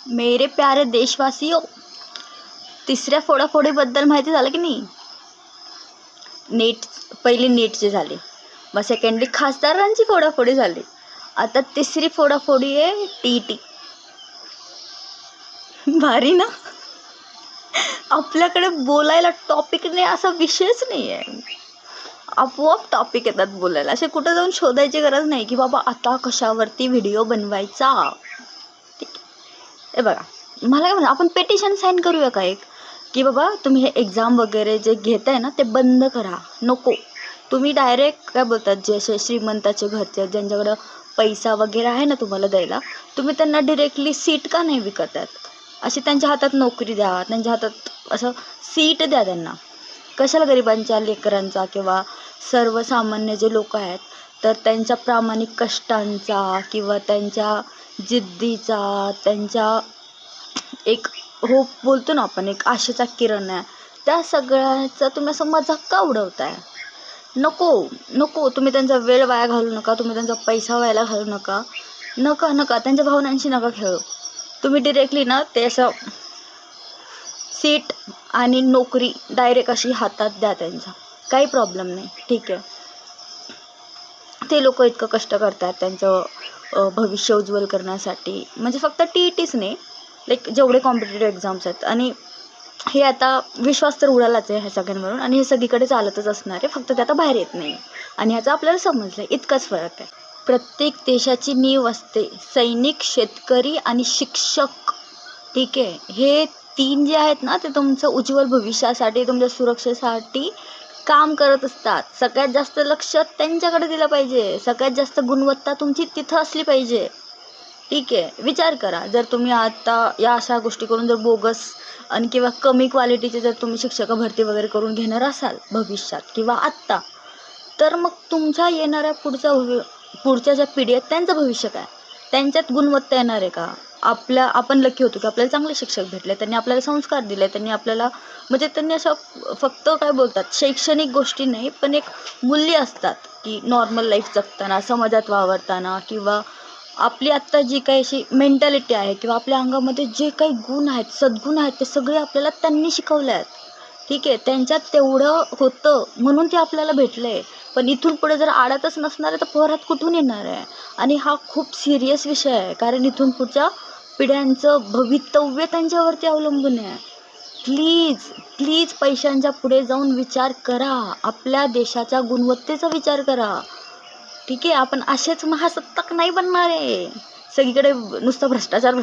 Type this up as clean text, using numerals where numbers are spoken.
मेरे प्यारे देशवासियो, तिसऱ्या फोडाफोडीबद्दल माहिती झालं की नाही? पहिली नीटची झाली, मग सेकंडली खासदारांची फोडाफोडी झाली, आता तिसरी फोडाफोडी आहे टी. भारी ना. आपल्याकडे बोलायला टॉपिक नाही असा विषयच नाही आहे, आपोआप टॉपिक येतात बोलायला. असे कुठं जाऊन शोधायची गरज नाही की बाबा आता कशावरती व्हिडिओ बनवायचा. ठीक आहे, बघा मला काय म्हणा, आपण पेटिशन साईन करूया का एक, की बाबा तुम्ही हे एक्झाम वगैरे जे घेताय ना ते बंद करा. नको, तुम्ही डायरेक्ट काय बोलतात, जे असे श्रीमंताचे घरचे ज्यांच्याकडं पैसा वगैरे आहे ना तुम्हाला द्यायला, तुम्ही त्यांना डिरेक्टली सीट का नाही विकतात? अशी त्यांच्या हातात नोकरी द्या, त्यांच्या हातात असं सीट द्या त्यांना. कशाला गरिबांच्या लेकरांचा किंवा सर्वसामान्य जे लोक आहेत तर त्यांच्या प्रामाणिक कष्टांचा किंवा त्यांच्या जिद्दीचा, त्यांच्या एक होप बोलतो ना आपण, एक आशेचा किरण आहे, त्या सगळ्याचा तुम्ही असं मजाक का उडवताय? नको, तुम्ही त्यांचा वेळ वाया घालू नका, तुम्ही त्यांचा पैसा वाया घालू नका, नका त्यांच्या भावनांशी नका खेळू. तुम्ही डिरेक्टली ना ते असं सीट आणि नोकरी डायरेक्ट अशी हातात द्या त्यांच्या, काही प्रॉब्लेम नाही. ठीक आहे, ते लोक इतकं कष्ट करतात त्यांचं भविष्य उज्ज्वल करण्यासाठी, म्हणजे फक्त टीच नाही, लाईक जेवढे कॉम्पिटेटिव्ह एक्झाम्स आहेत. आणि हे आता विश्वास तर उडालाच आहे ह्या सगळ्यांवरून, आणि हे सगळीकडे चालतच असणार आहे, फक्त ते आता बाहेर येत नाही आणि ह्याचं आपल्याला समजलं आहे. इतकाच फरक आहे. प्रत्येक देशाची नीव असते सैनिक, शेतकरी आणि शिक्षक. ठीक आहे, हे 3 जे आहेत ना ते तुमचं उज्ज्वल भविष्यासाठी, तुमच्या सुरक्षेसाठी काम करत असतात. सगळ्यात जास्त लक्ष त्यांच्याकडे दिलं पाहिजे, सगळ्यात जास्त गुणवत्ता तुमची तिथं असली पाहिजे. ठीक आहे, विचार करा, जर तुम्ही आता या अशा गोष्टी करून जर बोगस आणि किंवा कमी क्वालिटीचे जर तुम्ही शिक्षक भरती वगैरे करून घेणार असाल भविष्यात किंवा आत्ता, तर मग तुमच्या येणाऱ्या पुढच्या ज्या पिढी आहेत त्यांचं भविष्य काय? त्यांच्यात गुणवत्ता येणार आहे का? आपण लकी होतो की आपल्याला चांगले शिक्षक भेटले, त्यांनी आपल्याला संस्कार दिले, त्यांनी आपल्याला म्हणजे त्यांनी असं फक्त काय बोलतात शैक्षणिक गोष्टी नाही, पण एक मूल्य असतात की नॉर्मल लाईफ जगताना, समाजात वावरताना, किंवा आपली आत्ता जी काही अशी मेंटॅलिटी आहे किंवा आपल्या अंगामध्ये जे काही गुण आहेत, सद्गुण आहेत, ते सगळे आपल्याला त्यांनी शिकवले आहेत. ठीक आहे, त्यांच्यात तेवढं होतं म्हणून ते आपल्याला भेटले. पण इथून पुढे जर आडतच नसणार आहे तर पोरात कुठून येणार आहे? आणि हा खूप सिरियस विषय आहे, कारण इथून पुढच्या पिढ्यांचं भवितव्य त्यांच्यावरती अवलंबून आहे. प्लीज पैशांच्या पुढे जाऊन विचार करा, आपल्या देशाच्या गुणवत्तेचा विचार करा. ठीक आहे, आपण असेच महासत्ताक नाही बनणार आहे. सगळीकडे नुसतं भ्रष्टाचार